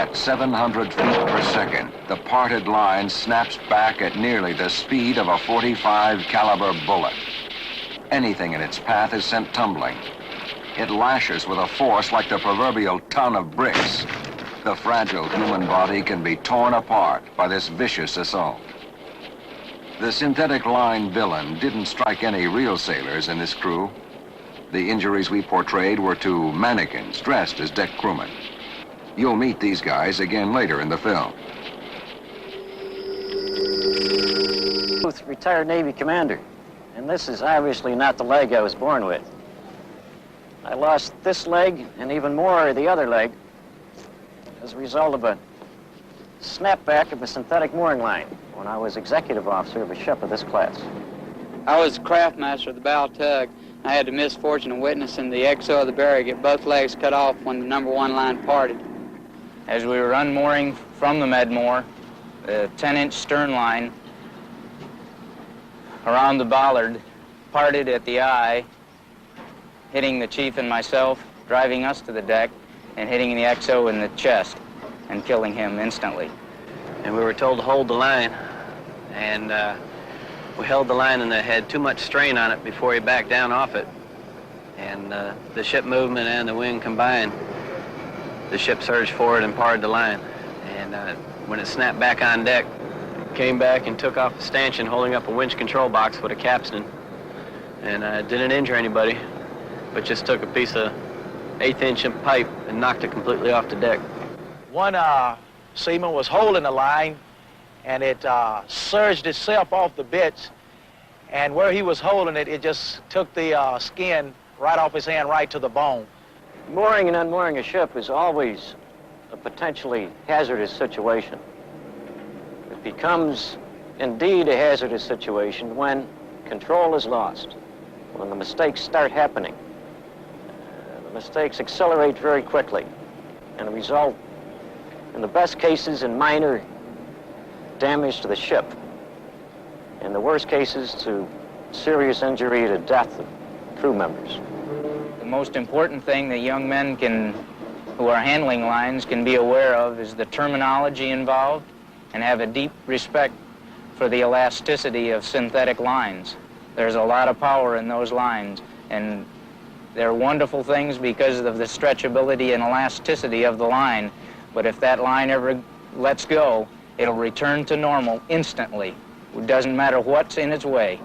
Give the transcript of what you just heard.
At 700 feet per second, the parted line snaps back at nearly the speed of a .45 caliber bullet. Anything in its path is sent tumbling. It lashes with a force like the proverbial ton of bricks. The fragile human body can be torn apart by this vicious assault. The synthetic line villain didn't strike any real sailors in this crew. The injuries we portrayed were to mannequins dressed as deck crewmen. You'll meet these guys again later in the film. Retired Navy commander, and this is obviously not the leg I was born with. I lost this leg and even more the other leg as a result of a snapback of a synthetic mooring line when I was executive officer of a ship of this class. I was craft master of the bow tug. I had the misfortune of witnessing the XO of the Barry get both legs cut off when the number 1 line parted. As we were unmooring from the Medmore, the 10-inch stern line around the bollard parted at the eye, hitting the chief and myself, driving us to the deck, and hitting the XO in the chest and killing him instantly. And we were told to hold the line, and we held the line and it had too much strain on it before he backed down off it. And the ship movement and the wind combined, the ship surged forward and parted the line. And when it snapped back on deck, came back and took off the stanchion holding up a winch control box with a capstan. And didn't injure anybody, but just took a piece of 1/8-inch pipe and knocked it completely off the deck. One seaman was holding the line, and it surged itself off the bits, and where he was holding it, it just took the skin right off his hand right to the bone. Mooring and unmooring a ship is always a potentially hazardous situation. It becomes indeed a hazardous situation when control is lost, when the mistakes start happening. The mistakes accelerate very quickly and result, in the best cases, in minor damage to the ship. In the worst cases, to serious injury to death of crew members. The most important thing that young men who are handling lines can be aware of is the terminology involved and have a deep respect for the elasticity of synthetic lines. There's a lot of power in those lines, and they're wonderful things because of the stretchability and elasticity of the line. But if that line ever lets go, it'll return to normal instantly. It doesn't matter what's in its way.